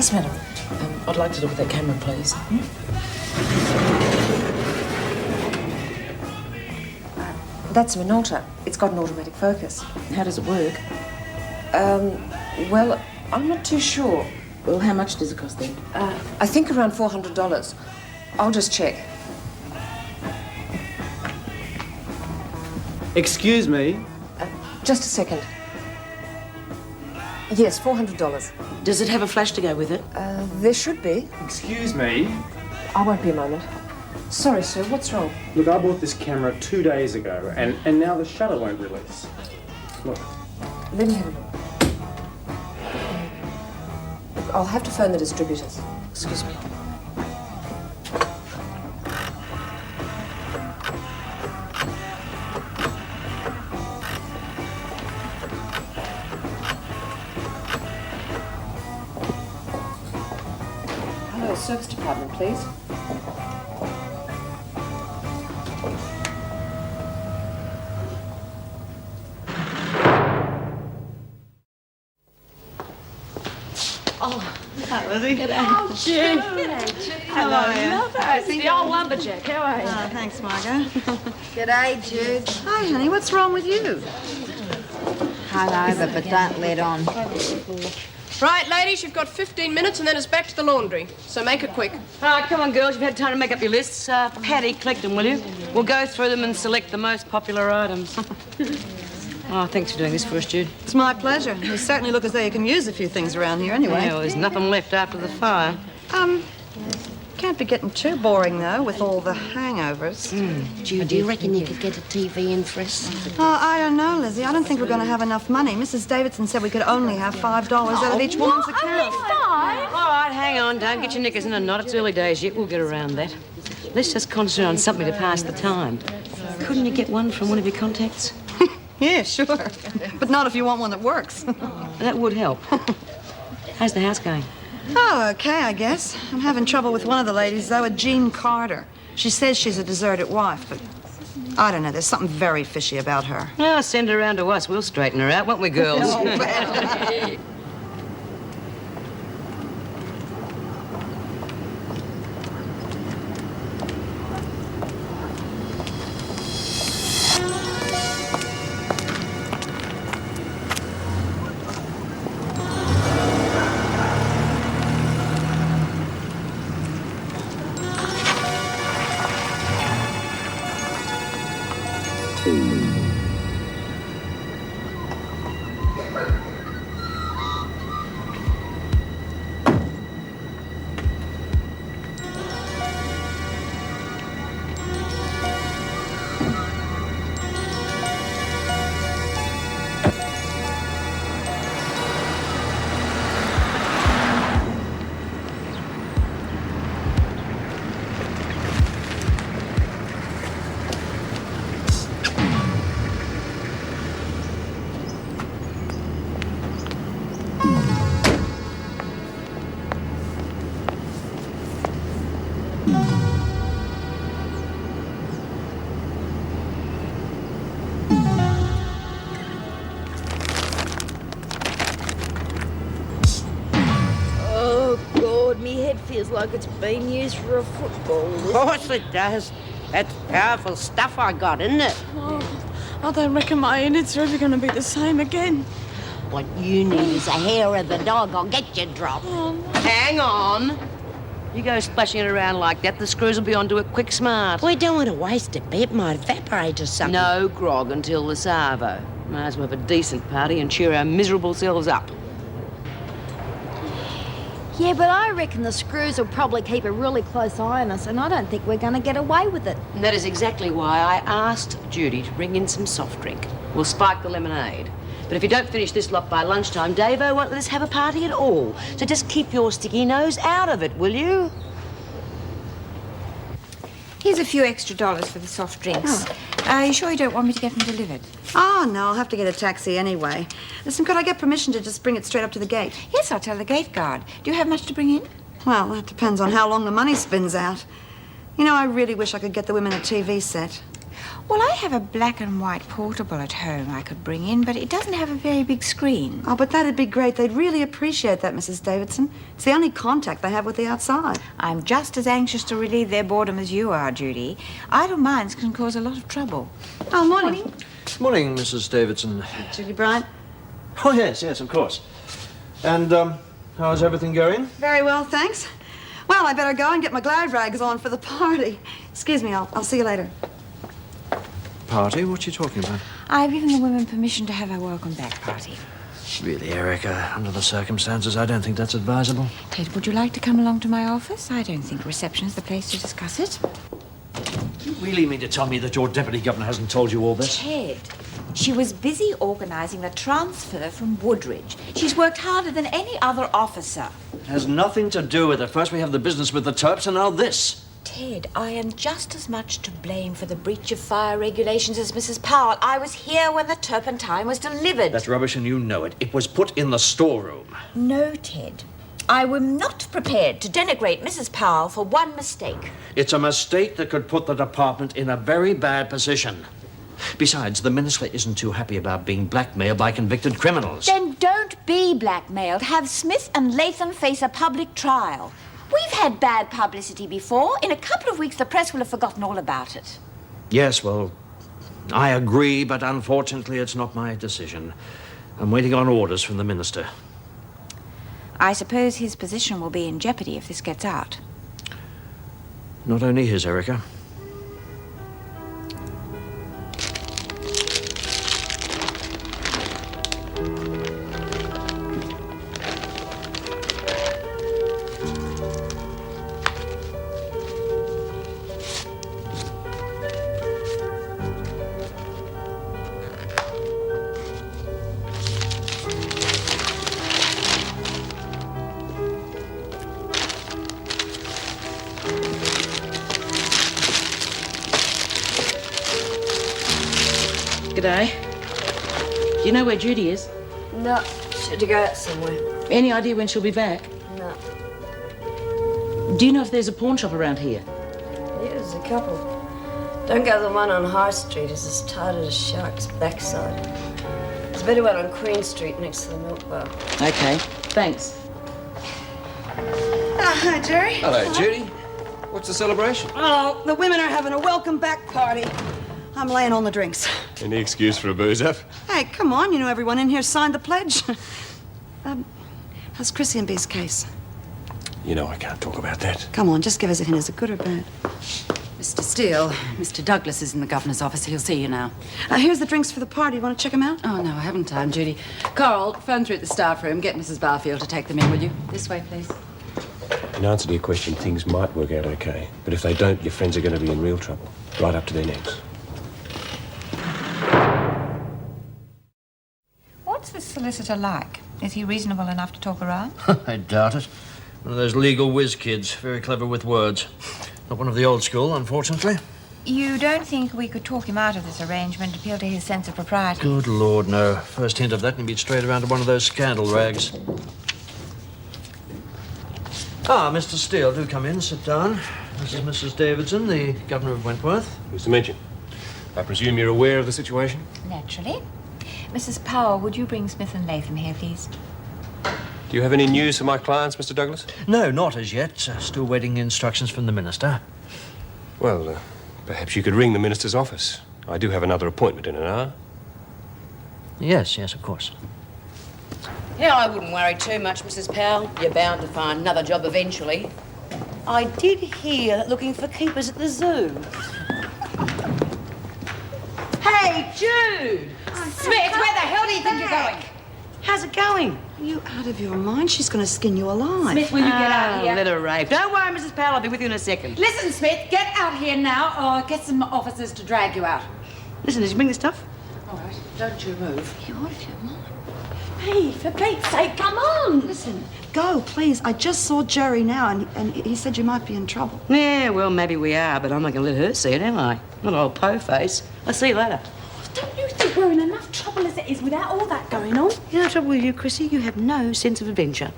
Yes, madam. I'd like to look at that camera, please. That's a Minolta. It's got an automatic focus. How does it work? Well, I'm not too sure. Well, how much does it cost then? I think around $400. I'll just check. Excuse me? Just a second. Yes, $400. Does it have a flash to go with it? There should be. Excuse me? I won't be a moment. Sorry, sir, what's wrong? Look, I bought this camera 2 days ago, and now the shutter won't release. Look. Let me have a look. Look, I'll have to phone the distributors. Excuse me. Hello, service department, please. Lizzie. G'day. Oh, Jude. G'day, Jude. Hello. It's the old lumberjack. How are you? Oh, thanks, Margot. G'day, Jude. Hi, honey. What's wrong with you? Hungover, but don't let on. Right, ladies, you've got 15 minutes and then it's back to the laundry. So make it quick. All right, come on, girls. You've had time to make up your lists. Patty, collect them, will you? We'll go through them and select the most popular items. Oh, thanks for doing this for us, Jude. It's my pleasure. You certainly look as though you can use a few things around here anyway. Yeah, well, there's nothing left after the fire. Can't be getting too boring, though, with all the hangovers. Jude, do you reckon you could get a TV in for us? Oh, I don't know, Lizzie. I don't think we're going to have enough money. Mrs. Davidson said we could only have $5 out of each woman's account. All right, hang on. Don't get your knickers in a knot. It's early days yet. We'll get around that. Let's just concentrate on something to pass the time. Couldn't you get one from one of your contacts? Yeah, sure. But not if you want one that works. That would help. How's the house going? Oh, okay, I guess. I'm having trouble with one of the ladies, though, a Jean Carter. She says she's a deserted wife, but I don't know. There's something very fishy about her. Oh, send her around to us. We'll straighten her out, won't we, girls? Feels like it's been used for a football. Of course it does. That's powerful stuff I got, isn't it? Oh, I don't reckon my innards are ever going to be the same again. What you need is a hair of the dog. I'll get you dropped. Oh, no. Hang on. You go splashing it around like that, the screws will be onto it quick smart. We don't want to waste it, It might evaporate or something. No grog until the Savo. Might as well have a decent party and cheer our miserable selves up. Yeah, but I reckon the screws will probably keep a really close eye on us, and I don't think we're going to get away with it. And that is exactly why I asked Judy to bring in some soft drink. We'll spike the lemonade. But if you don't finish this lot by lunchtime, Davo won't let us have a party at all. So just keep your sticky nose out of it, will you? Here's a few extra dollars for the soft drinks. Are you sure you don't want me to get them delivered? Oh, no, I'll have to get a taxi anyway. Listen, could I get permission to just bring it straight up to the gate? Yes, I'll tell the gate guard. Do you have much to bring in? Well, that depends on how long the money spins out. You know, I really wish I could get the women a TV set. Well, I have a black and white portable at home I could bring in, but it doesn't have a very big screen. Oh, but that'd be great. They'd really appreciate that, Mrs. Davidson. It's the only contact they have with the outside. I'm just as anxious to relieve their boredom as you are, Judy. Idle minds can cause a lot of trouble. Oh, morning. Morning, Mrs. Davidson. Judy Bryant. Oh, yes, of course. And, how's everything going? Very well, thanks. Well, I better go and get my glide rags on for the party. Excuse me, I'll see you later. Party? What are you talking about? I've given the women permission to have a welcome back party. Really, Erica, under the circumstances, I don't think that's advisable. Ted, would you like to come along to my office? I don't think reception is the place to discuss it. Do you really mean to tell me that your deputy governor hasn't told you all this? Ted, she was busy organising the transfer from Woodridge. She's worked harder than any other officer. It has nothing to do with it. First we have the business with the Terps, and now this. Ted, I am just as much to blame for the breach of fire regulations as Mrs. Powell. I was here when the turpentine was delivered. That's rubbish, and you know it. It was put in the storeroom. No, Ted. I am not prepared to denigrate Mrs. Powell for one mistake. It's a mistake that could put the department in a very bad position. Besides, the minister isn't too happy about being blackmailed by convicted criminals. Then don't be blackmailed. Have Smith and Latham face a public trial. We've had bad publicity before. In a couple of weeks, the press will have forgotten all about it. Yes, well, I agree, but unfortunately it's not my decision. I'm waiting on orders from the minister. I suppose his position will be in jeopardy if this gets out. Not only his, Erica. G'day. Do you know where Judy is? No, she had to go out somewhere. Any idea when she'll be back? No. Do you know if there's a pawn shop around here? Yeah, there's a couple. Don't go to the one on High Street. It's as tight as a shark's backside. There's a better one on Queen Street next to the milk bar. Okay, thanks. Hi, Jerry. Hello, Judy. What's the celebration? Oh, the women are having a welcome back party. I'm laying on the drinks. Any excuse for a booze-up? Hey, come on. You know everyone in here signed the pledge. How's Chrissy and B's case? You know I can't talk about that. Come on, just give us a hint. Is it good or bad? Mr. Steele, Mr. Douglas is in the governor's office. He'll see you now. Here's the drinks for the party. You want to check them out? Oh, no, I haven't time, Judy. Carl, phone through at the staff room. Get Mrs. Barfield to take them in, will you? This way, please. In answer to your question, things might work out okay. But if they don't, your friends are going to be in real trouble. Right up to their necks. What's the solicitor like? Is he reasonable enough to talk around? I doubt it. One of those legal whiz kids, very clever with words. Not one of the old school, unfortunately. You don't think we could talk him out of this arrangement, appeal to his sense of propriety? Good Lord, no. First hint of that, and he'd be straight around to one of those scandal rags. Ah, Mr. Steele, do come in, sit down. This is Mrs. Davidson, the governor of Wentworth. Who's to mention? I presume you're aware of the situation? Naturally. Mrs. Powell, would you bring Smith and Latham here, please? Do you have any news for my clients, Mr. Douglas? No, not as yet. Still waiting instructions from the minister. Well, perhaps you could ring the minister's office. I do have another appointment in an hour. Yes, of course. Yeah, I wouldn't worry too much, Mrs. Powell. You're bound to find another job eventually. I did hear that looking for keepers at the zoo. Hey, Jude! Smith, where the hell do you think you're going? How's it going? Are you out of your mind? She's going to skin you alive. Smith, will you get out here? Let her rave. Don't worry, Mrs. Powell. I'll be with you in a second. Listen, Smith, get out here now or get some officers to drag you out. Listen, did you bring the stuff? All right, don't you move. You're out of your mind. Hey, for Pete's sake, come on. Listen, go, please. I just saw Jerry now, and he said you might be in trouble. Yeah, well, maybe we are, but I'm not going to let her see it, am I? Not old po-face. I'll see you later. Don't you think we're in enough trouble as it is without all that going on? You know the trouble with you, Chrissy? You have no sense of adventure.